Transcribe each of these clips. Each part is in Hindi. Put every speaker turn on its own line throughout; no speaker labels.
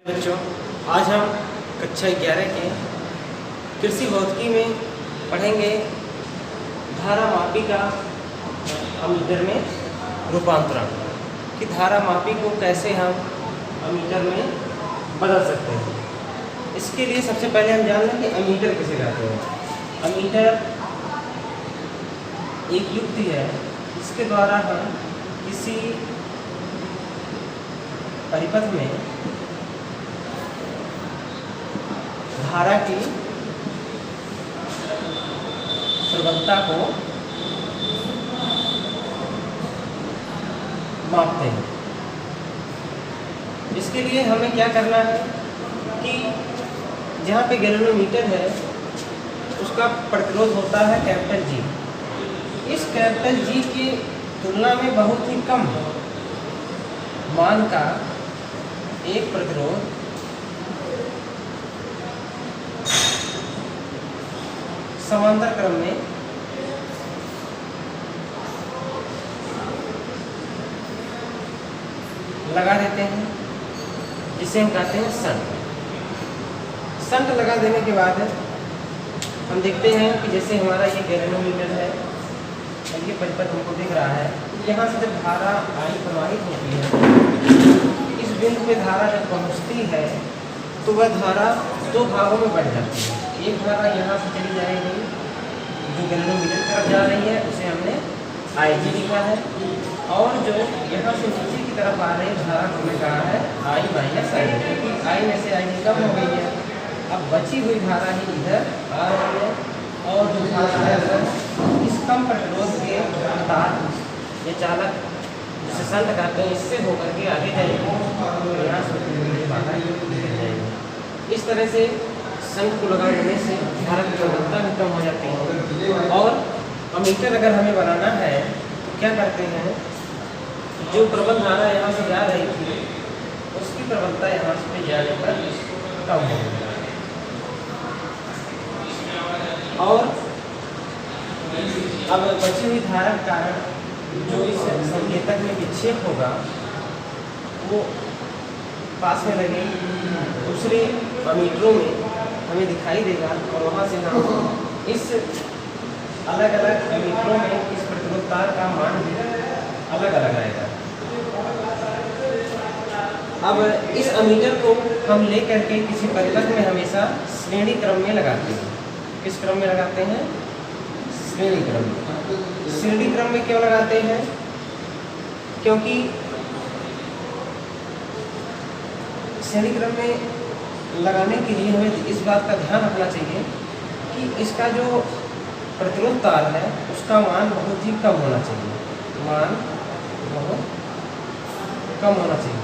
बच्चों, आज हम कक्षा 11 के कृषि भौतिकी में पढ़ेंगे धारा मापी का अमीटर में रूपांतरण कि धारा मापी को कैसे हम अमीटर में बदल सकते हैं। इसके लिए सबसे पहले हम जान लें कि अमीटर किसे कहते हैं। अमीटर एक युक्ति है जिसके द्वारा हम किसी परिपथ में धारा की प्रवणता को मापते हैं। इसके लिए हमें क्या करना है कि जहाँ पे गैल्वेनोमीटर है उसका प्रतिरोध होता है कैपिटल जी। इस कैपिटल जी की तुलना में बहुत ही कम मान का एक प्रतिरोध समांतर क्रम में लगा देते हैं, जिसे हम कहते हैं शंट। शंट लगा देने के बाद हम देखते हैं कि जैसे हमारा ये गैल्वेनोमीटर है और ये परिपथ हमको दिख रहा है। यहाँ से जब धारा आई प्रवाहित होती है, इस बिंदु पे धारा जब पहुँचती है तो वह धारा दो भागों में बढ़ जाती है। एक धारा यहाँ से चली जाएगी जो गैल्वेनोमीटर की तरफ जा रही है, उसे हमने IG लिखा है, और जो यहाँ से नीचे की तरफ आ रही धारा को हमने कहा है I माइनस I, क्योंकि I में से IG कम हो गई है। अब बची हुई धारा ही इधर आ रही है, और जो धारा है इस कम प्रतिरोध के तार ये चालक जिसे शंट कहते हैं इससे होकर के आगे जाएगी और यहाँ से बाहर निकल जाएगी। इस तरह से शंट को लगा देने से धारा की प्रवणता भी कम हो जाती है। और अमीटर अगर हमें बनाना है तो क्या करते हैं, जो प्रबल धारा यहाँ से जा रही थी उसकी प्रवणता यहाँ से जाने पर कम हो गई, और अब बची हुई धारा के कारण जो इस संकेतक में विक्षेप होगा वो पास में लगे दूसरे अमीटरों में हमें दिखाई देगा, और वहाँ से हम इस अलग अलग अमीटरों में इस प्रतिरोध तार का मान भी अलग अलग आएगा। अब इस अमीटर को हम ले करके किसी परिपथ में हमेशा श्रेणी क्रम में लगाते हैं। किस क्रम में लगाते हैं? श्रेणी क्रम में। श्रेणी क्रम में क्यों लगाते हैं? क्योंकि श्रेणी क्रम में लगाने के लिए हमें इस बात का ध्यान रखना चाहिए कि इसका जो प्रतिरोध तार है उसका मान बहुत ही कम होना चाहिए। मान बहुत कम होना चाहिए,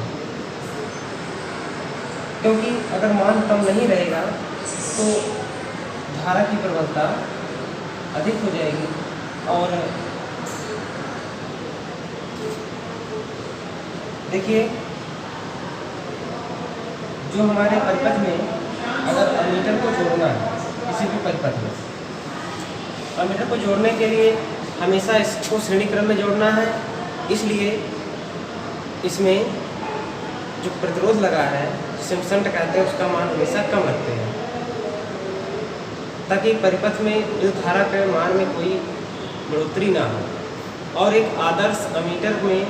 क्योंकि अगर मान कम नहीं रहेगा तो धारा की प्रबलता अधिक हो जाएगी। और देखिए, जो हमारे परिपथ में अगर अमीटर को जोड़ना है किसी भी परिपथ में, अमीटर को जोड़ने के लिए हमेशा इसको श्रेणी क्रम में जोड़ना है। इसलिए इसमें जो प्रतिरोध लगा है जिसे हम शंट कहते हैं उसका मान हमेशा कम रखते हैं, ताकि परिपथ में विद्युत धारा के मान में कोई बढ़ोतरी ना हो। और एक आदर्श अमीटर में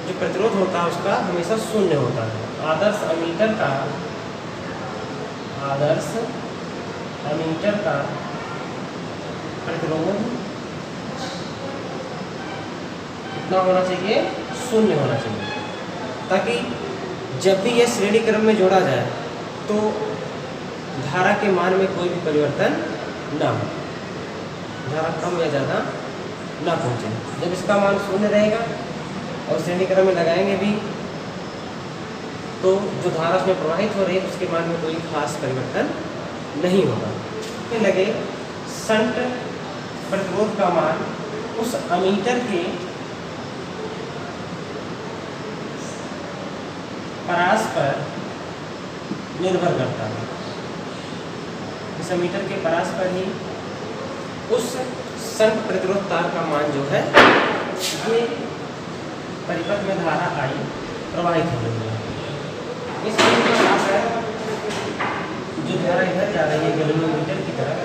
जो प्रतिरोध होता है उसका हमेशा शून्य होता है। आदर्श अमीटर का प्रतिरोध कितना होना चाहिए? शून्य होना चाहिए, ताकि जब भी यह श्रेणी क्रम में जोड़ा जाए तो धारा के मान में कोई भी परिवर्तन ना हो, धारा कम या ज़्यादा ना पहुँचे। जब इसका मान शून्य रहेगा और श्रेणी क्रम में लगाएंगे भी तो जो धारा उसमें प्रवाहित हो रही है उसके मान में कोई खास परिवर्तन नहीं होगा। तो लगे शंट प्रतिरोध का मान उस अमीटर के परास पर निर्भर करता है। इस अमीटर के परास पर ही उस शंट प्रतिरोध तार का मान जो है ये परिपथ में धारा आई प्रवाहित हो रही है। इसलिए रही है गैल्वेनोमीटर की तरफ,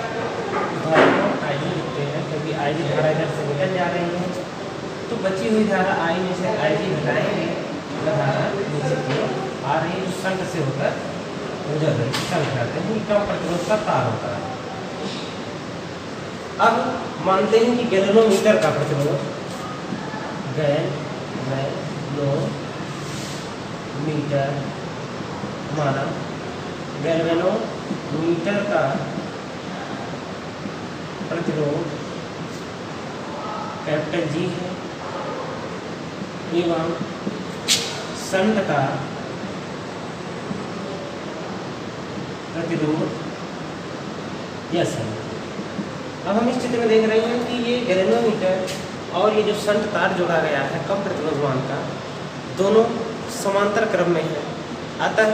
धारा को IG लिखते हैं क्योंकि IG धारा इधर से निकल जा रही है। तो बची हुई धारा I में से IG घटाएंगे, धारा नीचे की ओर आ रही है जो शंट से होकर गुजर रही है। शंट कहते हैं, कम प्रतिरोध का तार होता है। अब मानते हैं कि गैल्वेनोमीटर का प्रतिरोध, गैल्वेनोमीटर माना गैल्वेनोमीटर का प्रतिरोध कैपिटल G है एवं शंट का प्रतिरोध S है। अब हम इस चित्र में देख रहे हैं कि ये गैल्वेनोमीटर और ये जो शंट तार जोड़ा गया है कम प्रतिरोध मान का, दोनों समांतर क्रम में है। अतः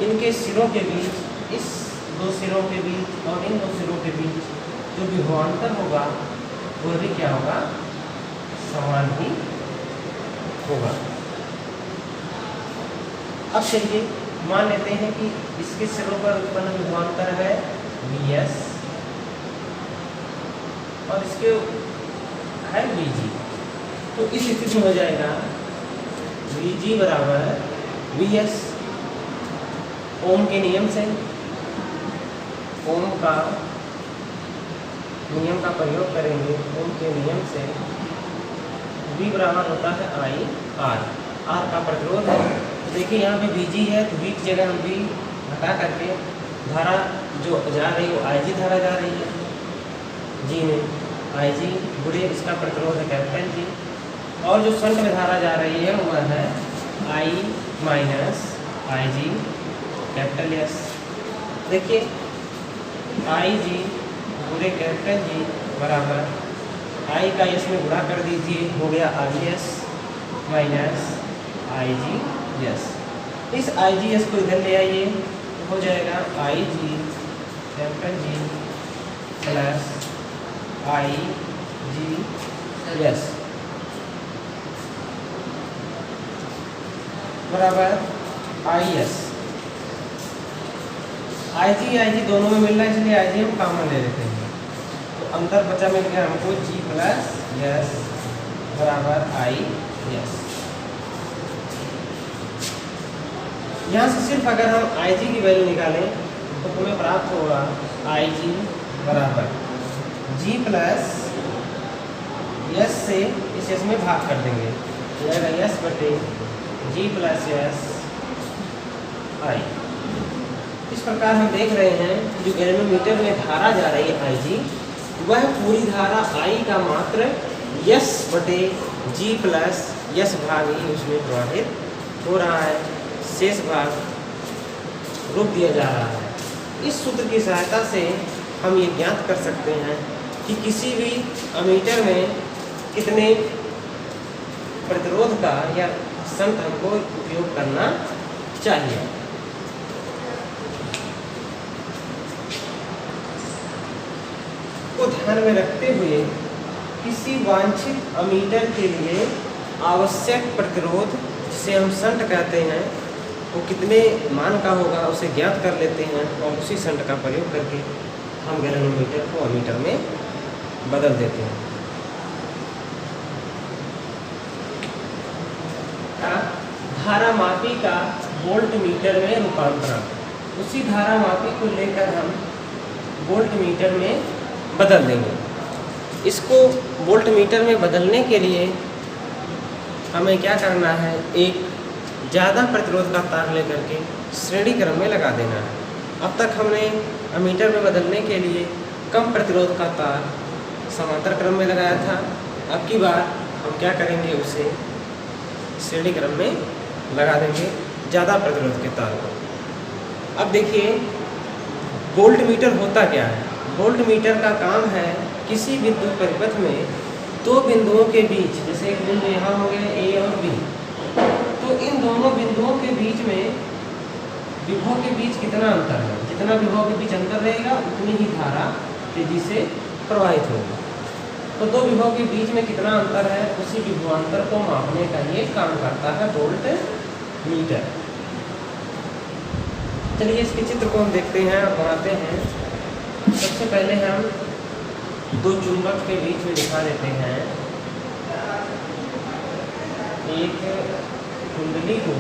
इनके सिरों के बीच, इस दो सिरों के बीच और इन दो सिरों के बीच जो विभवांतर होगा वो भी क्या होगा, समान ही होगा। अब चलिए मान लेते हैं कि इसके सिरों पर उत्पन्न विभवांतर है Vs और इसके है Vg। तो इस स्थिति में हो जाएगा Vg बराबर Vs। ओम के नियम से, ओम का नियम का प्रयोग करेंगे। ओम के नियम से V बराबर होता है I R। R का प्रतिरोध है। तो देखिए यहाँ पे Vg है तो V की जगह हम V हटा करके धारा जो जा रही है वो IG धारा जा रही है G में, IG गुणे इसका प्रतिरोध है कैपिटल G, और जो शंट में धारा जा रही है वह है I minus IG capital S। देखिए IG गुणे कैपिटल G बराबर I का S में गुणा कर दीजिए, हो गया IS माइनस IGS। इस IGS को इधर ले आइए तो हो जाएगा IG capital G plus IGS बराबर IS। IG दोनों में मिल रहा है इसलिए IG हम कॉमन ले लेते हैं, तो अंतर बचा मिल गया हमको G प्लस S बराबर IS। यहाँ से सिर्फ अगर हम IG की वैल्यू निकालें तो हमें प्राप्त होगा IG बराबर G प्लस S से इस S में भाग कर देंगे, जाएगा S बटे G प्लस S I। इस प्रकार हम देख रहे हैं कि जो गैल्वेनोमीटर में धारा जा रही है IG, वह पूरी धारा I का मात्र S बटे G प्लस S भाग ही उसमें प्रवाहित हो रहा है, शेष भाग रोक दिया जा रहा है। इस सूत्र की सहायता से हम ये ज्ञात कर सकते हैं कि किसी भी अमीटर में कितने प्रतिरोध का या शंट हमको उपयोग करना चाहिए। को ध्यान में रखते हुए किसी वांछित अमीटर के लिए आवश्यक प्रतिरोध, जिसे हम शंट कहते हैं, वो कितने मान का होगा उसे ज्ञात कर लेते हैं और उसी शंट का प्रयोग करके हम गैल्वेनोमीटर को अमीटर में बदल देते हैं। धारामापी का वोल्टमीटर में रूपांतरण, उसी धारामापी को लेकर हम वोल्टमीटर में बदल देंगे। इसको वोल्टमीटर में बदलने के लिए हमें क्या करना है, एक ज़्यादा प्रतिरोध का तार लेकर के श्रेणी क्रम में लगा देना है। अब तक हमने अमीटर में बदलने के लिए कम प्रतिरोध का तार समांतर क्रम में लगाया था। अब की बार हम क्या करेंगे, उसे श्रेणी क्रम में लगा देंगे ज़्यादा प्रतिरोध के तार को। अब देखिए वोल्टमीटर होता क्या है। वोल्टमीटर का काम है किसी विद्युत परिपथ में दो बिंदुओं के बीच, जैसे एक बिंदु यहाँ हो गया A और B, तो इन दोनों बिंदुओं के बीच में विभव के बीच कितना अंतर है। जितना विभव के बीच अंतर रहेगा उतनी ही धारा तेजी से प्रवाहित होगी। तो दो विभव के बीच में कितना अंतर है, उसी विभवांतर को मापने का ये काम करता है वोल्टमीटर। चलिए इसके चित्र को हम देखते हैं और बनाते हैं। सबसे पहले हम दो चुंबक के बीच में दिखा देते हैं। एक कुंडली को,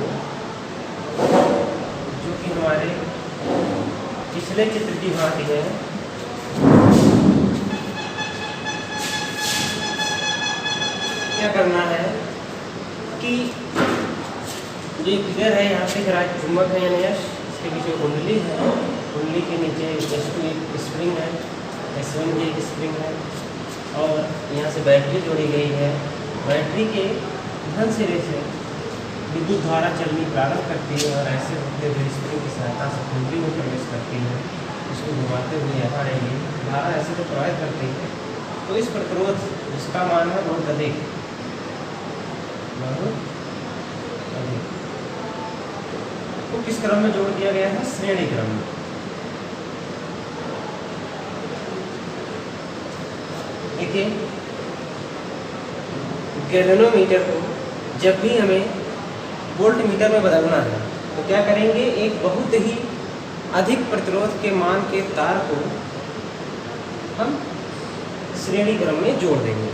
जो कि हमारे पिछले चित्र की भांति है। क्या करना है कि ये फिगर है, यहाँ पे जरा चुंबक है यानी इसके पीछे कुंडली है, कुंडली के नीचे एक स्प्रिंग है, S1 की एक स्प्रिंग है, और यहाँ से बैटरी जोड़ी गई है। बैटरी के धन सिरे से विद्युत धारा चलनी प्रारंभ करती है और ऐसे होते हुए स्प्रिंग की सहायता से कुंडली में प्रवेश करती है। इसको घुमाते हुए यहाँ आएगी, धारा ऐसे तो प्रवाहित करती है। तो इस प्रतिरोध जिसका मान है बहुत अधिक, तो किस क्रम में जोड़ दिया गया है? श्रेणी क्रम में। देखिए, गैल्वेनोमीटर को जब भी हमें वोल्ट मीटर में बदलना है तो क्या करेंगे? एक बहुत ही अधिक प्रतिरोध के मान के तार को हम श्रेणी क्रम में जोड़ देंगे।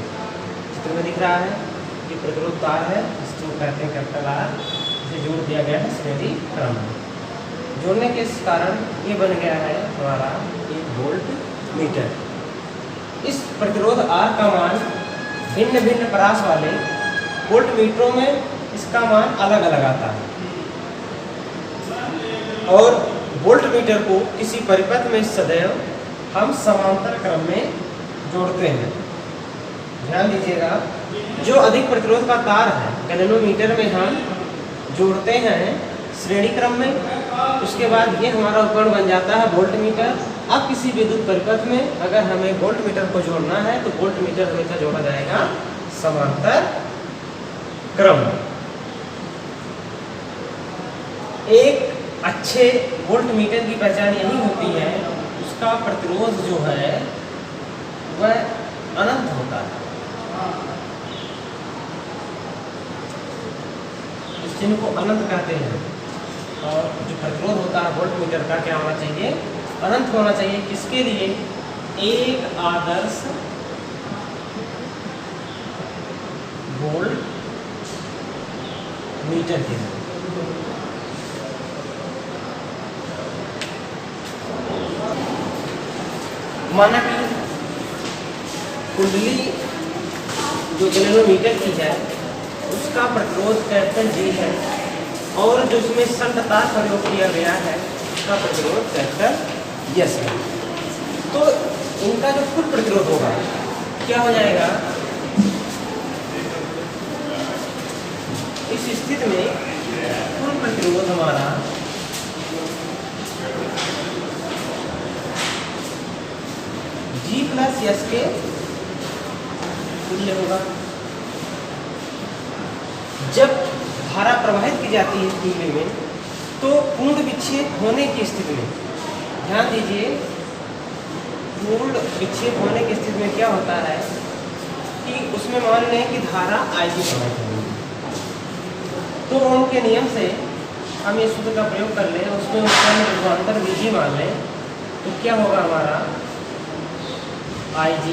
चित्र में दिख रहा है कि प्रतिरोध तार है, इसको कहते हैं कैपिटल R, इसे जोड़ दिया गया है श्रेणी क्रम में। जोड़ने के कारण ये बन गया है हमारा एक वोल्ट मीटर। इस प्रतिरोध R का मान भिन्न भिन्न परास वाले वोल्ट मीटरों में इसका मान अलग अलग आता है, और वोल्ट मीटर को किसी परिपथ में सदैव हम समांतर क्रम में जोड़ते हैं। ध्यान दीजिएगा, जो अधिक प्रतिरोध का तार है गैल्वेनोमीटर में हम जोड़ते हैं श्रेणी क्रम में। उसके बाद ये हमारा उपकरण बन जाता है वोल्ट मीटर। अब किसी विद्युत परिपथ में अगर हमें वोल्ट मीटर को जोड़ना है तो वोल्ट मीटर हमेशा जोड़ा जाएगा समांतर क्रम में। एक अच्छे वोल्ट मीटर की पहचान यही होती है, उसका प्रतिरोध जो है वह अनंत होता है। इस चिन्ह को अनंत कहते हैं। और जो प्रतिरोध होता है वोल्ट मीटर का क्या होना चाहिए? अनंत होना चाहिए। किसके लिए? एक आदर्श वोल्ट मीटर के लिए। माना कि कुंडली जो गैल्वेनोमीटर की है उसका प्रतिरोध कैपिटल G है, और जो उसमें शंट तार प्रयोग किया गया है उसका प्रतिरोध कैपिटल S है। तो इनका जो कुल प्रतिरोध होगा क्या हो जाएगा? इस स्थिति में कुल प्रतिरोध हमारा G प्लस S के तुल्य होगा। जब धारा प्रवाहित की जाती है कुंडली में तो पूर्ण विक्षेप होने की स्थिति में, ध्यान दीजिए, पूर्ण विक्षेप होने की स्थिति में क्या होता है कि उसमें मान लें कि धारा IG प्रवाहित होगी। तो ओम के नियम से हम ये सूत्र का प्रयोग कर लें, उसमें उत्पन्न विभवांतर VG मान लें, तो क्या होगा हमारा? IG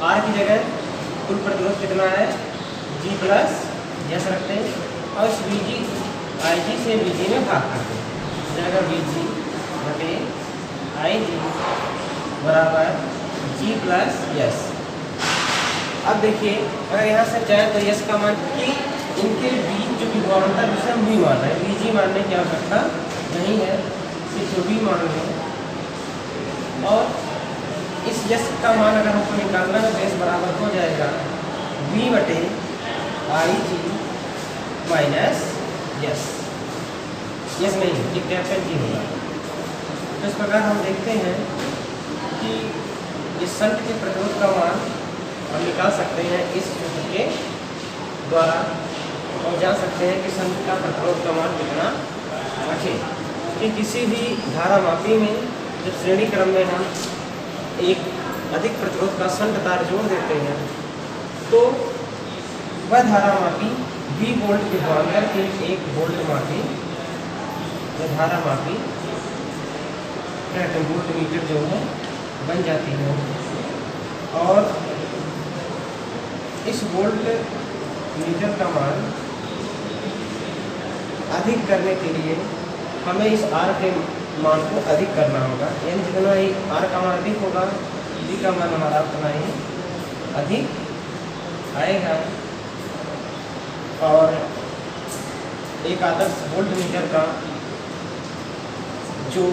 R की जगह कुल प्रतिरोध कितना है? G प्लस S रखते हैं, और इस VG IG से VG में भाग करते हैं, जाएगा VG बटे IG बराबर G प्लस S। अब देखिए, अगर यहाँ से चाहे तो S का मान, कि इनके बीच जो विभवांतर उसे हम V मान रहे हैं, VG मानने की आवश्यकता नहीं है, सिर्फ V मान लें। और इस S का मान अगर हमको निकालना है तो S बराबर हो जाएगा V बटे IG माइनस S। यस नहीं, ये कैपिटल G होगा। तो इस प्रकार हम देखते हैं कि इस शंट के प्रतिरोध का मान हम निकाल सकते हैं इस सूत्र के द्वारा, और जान सकते हैं कि शंट का प्रतिरोध का मान कितना रखें। कि किसी भी धारामापी में जब श्रेणी क्रम में हम एक अधिक प्रतिरोध का शंट तार जोड़ देते हैं तो वह धारामापी 20 वोल्ट विभवांतर के एक वोल्ट मापी धारामापी वोल्ट मीटर जो है बन जाती है। और इस वोल्ट मीटर का मान अधिक करने के लिए हमें इस R के मान को अधिक करना होगा, यानी जितना ही R का मान अधिक होगा V का मान हमारा उतना ही अधिक आएगा। और एक आदर्श वोल्ट मीटर का जो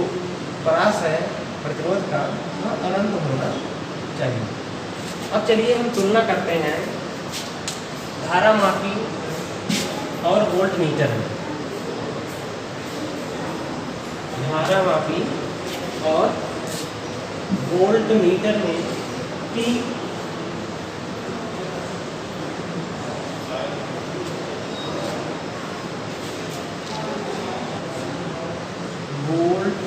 परास है प्रतिरोध का वह अनंत होना चाहिए। अब चलिए हम तुलना करते हैं धारा मापी और वोल्ट मीटर में। धारा मापी और वोल्ट मीटर में कि वोल्ट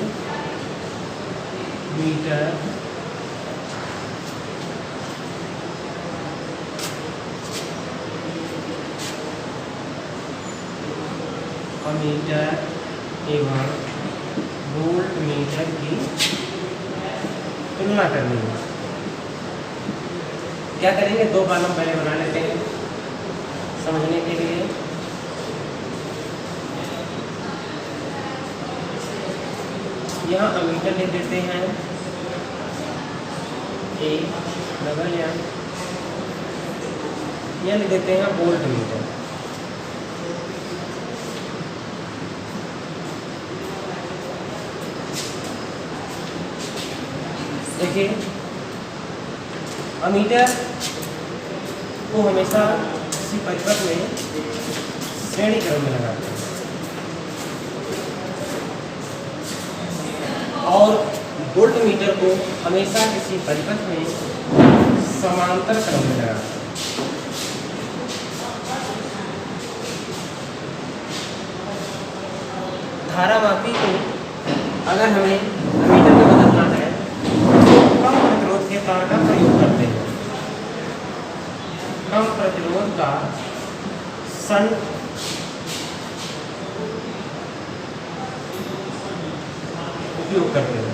मीटर अमीटर एवं वोल्ट मीटर की तुलना करनी है। क्या करेंगे, दो कॉलम पहले बना लेते हैं समझने के लिए। यहाँ अमीटर लिख देते हैं ए डबल एम, यह लिख देते हैं वोल्ट मीटर। देखिए अमीटर को हमेशा किसी परिपथ में श्रेणी क्रम में लगाते हैं और वोल्ट मीटर को हमेशा किसी परिपथ में समांतर क्रम में लगाते हैं। धारा मापी को अगर हमें अमीटर में बदलना है कम प्रतिरोध के तार का प्रयोग करते हैं। कम प्रतिरोध का शंट उपयोग करते हैं।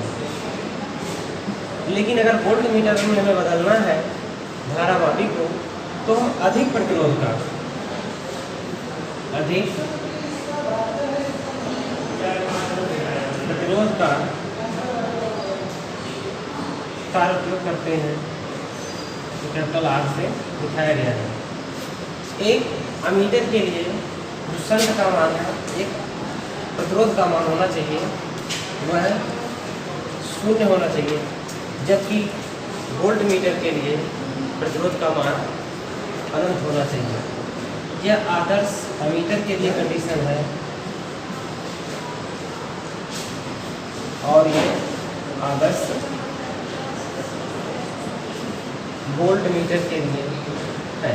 लेकिन अगर वोल्ट मीटर में हमें बदलना है धारा मापी को तो हम अधिक प्रतिरोध का तार उपयोग करते हैं, जो कैपिटल R से दिखाया गया है। एक अमीटर के लिए जो शंट का मान है, एक प्रतिरोध का मान होना चाहिए, वह 0 होना चाहिए, जबकि वोल्ट मीटर के लिए प्रतिरोध का मान अनंत होना चाहिए। यह आदर्श अमीटर के लिए कंडीशन है और यह आदर्श वोल्ट मीटर के लिए है।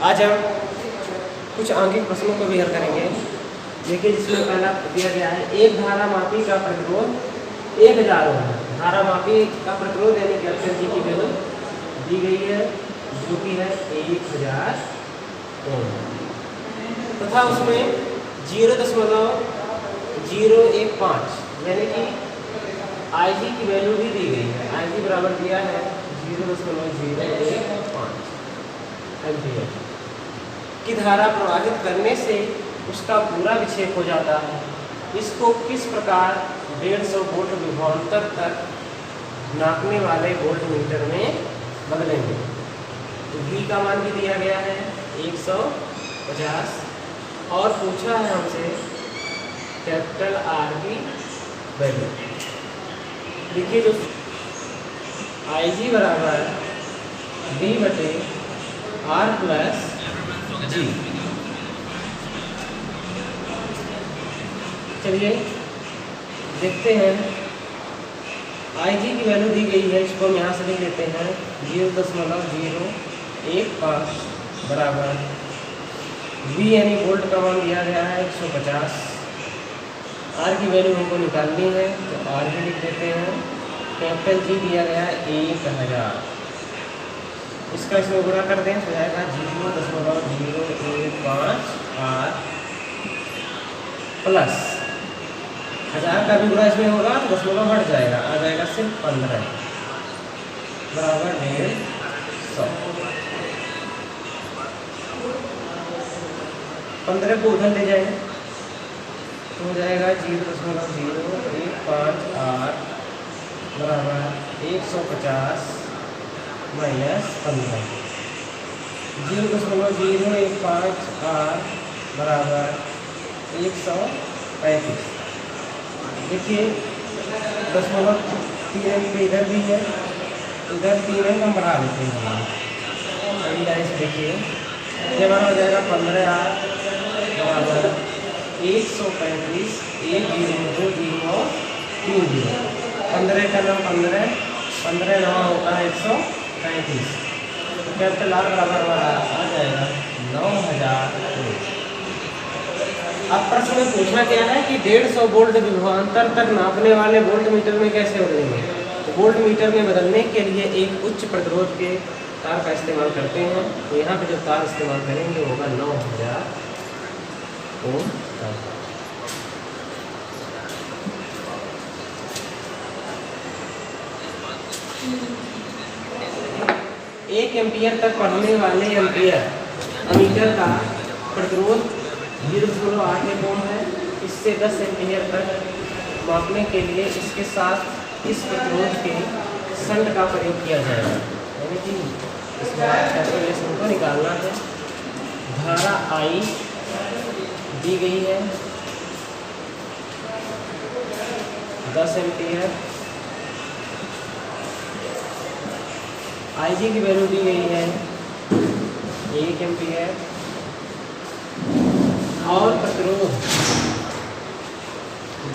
आज हम कुछ आंगिक प्रश्नों को भी हल करेंगे। देखिए जिसमें पहला दिया गया है, एक धारा मापी का प्रतिरोध 1000 ओम है। धारा मापी का प्रतिरोध यानी कैपिटल जी की वैल्यू दी गई है जो कि है 1000 ओम तथा उसमें 0.015 यानी कि IG की वैल्यू भी दी गई है। IG बराबर दिया है 0.015 एम्पीयर की धारा प्रवाहित करने से उसका पूरा विक्षेप हो जाता है। इसको किस प्रकार 150 वोल्ट विभवांतर तक नापने वाले वोल्ट मीटर में बदलेंगे। तो V का मान भी दिया गया है 150 और पूछा है हमसे कैपिटल R की वैल्यू। देखिए जो IG बराबर V/R प्लस G। चलिए देखते हैं, IG की वैल्यू दी गई है, इसको हम यहाँ से लिख लेते हैं 0.015 बराबर V यानी वोल्ट का मान दिया गया है 150। R की वैल्यू हमको निकालनी है तो R भी लिख देते हैं। कैपिटल G दिया गया है 1000। इसका इसमें गुणा कर दें तो जाएगा 0.015 R प्लस 1000 का भी गुणा इसमें होगा तो दशमलव हट जाएगा, आ जाएगा सिर्फ 15 बराबर 150। 15 को उधर ले जाएंगे तो हो जाएगा 0.0158 बराबर 150 माइनस 15। 0.0158 बराबर 135। देखिए दशमलव 3 अंक पे इधर भी है, इधर 3 अंक हम बढ़ा देते हैं। अगली लाइन से देखिए ये हमारा हो जाएगा 15 बराबर 135 1023030। 15 का नाम 15, 15 9 होता है 135। कैपिटल आर बराबर हमारा आ जाएगा 9000। अब प्रश्न में पूछा क्या है कि 150 वोल्ट विभवांतर तक नापने वाले वोल्ट मीटर में कैसे बदलेंगे। तो वोल्ट मीटर में बदलने के लिए एक उच्च प्रतिरोध के तार का इस्तेमाल करते हैं। तो यहाँ पे जो तार इस्तेमाल करेंगे वो होगा 9000 ओम का। 1 एम्पियर तक पढ़ने वाले एम्पियर अमीटर का प्रतिरोध 0.81 ओम है। इससे 10 एम्पियर तक मापने के लिए इसके साथ इस प्रतिरोध के शंट का प्रयोग किया जाएगा। यानी कि इसमें कैलकुलेशन को निकालना है। धारा आई दी गई है 10 एम्पियर, आई जी की वैल्यू दी गई है 1 एम्पियर और प्रतिरोध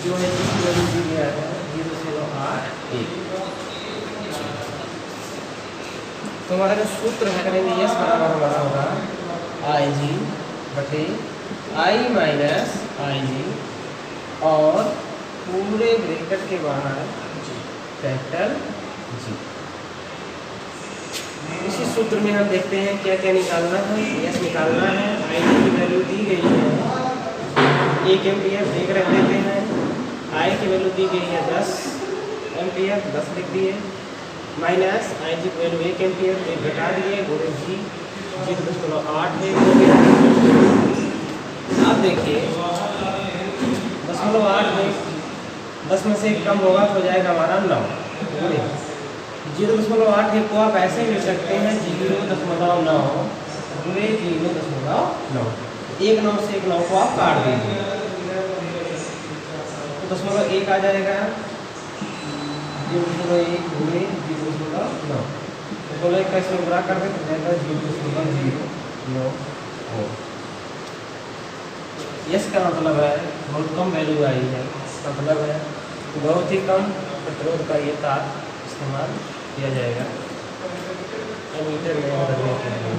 जो है इसकी वैल्यू दी गया है 0.81। तो हमारा जो सूत्र है करेंगे यस बराबर हमारा होगा आई जी बटे आई माइनस आई जी और पूरे ब्रैकेट के बाहर कैपिटल जी। इसी सूत्र में हम देखते हैं क्या क्या निकालना है। यस निकालना है, आई जी की वैल्यू दी गई है 1 एम्पियर, देख रख देते हैं। आई की वैल्यू दी गई है 10 एम्पियर, 10 लिख दिए, माइनस आई जी की वैल्यू 1 एम्पियर, एक घटा दिए, गुणे जी 0.8 है। आप देखिए 0.8 है, 10 में से कम होगा तो हो जाएगा हमारा 9। 0.8 को आप ऐसे लिख सकते हैं 0.9 गुणे 0.9। एक 9 से एक 9 को आप काट दीजिए तो 0.1 आ जाएगा। 0.1 गुणे 0.9 तो 1 का इसमें बुरा कर दें तो जाएगा 0.09 हो। यस का मतलब है बहुत कम वैल्यू आई है, मतलब है बहुत ही कम प्रतिरोध का ये तार इस्तेमाल किया जाएगा एमीटर में बदलने के लिए।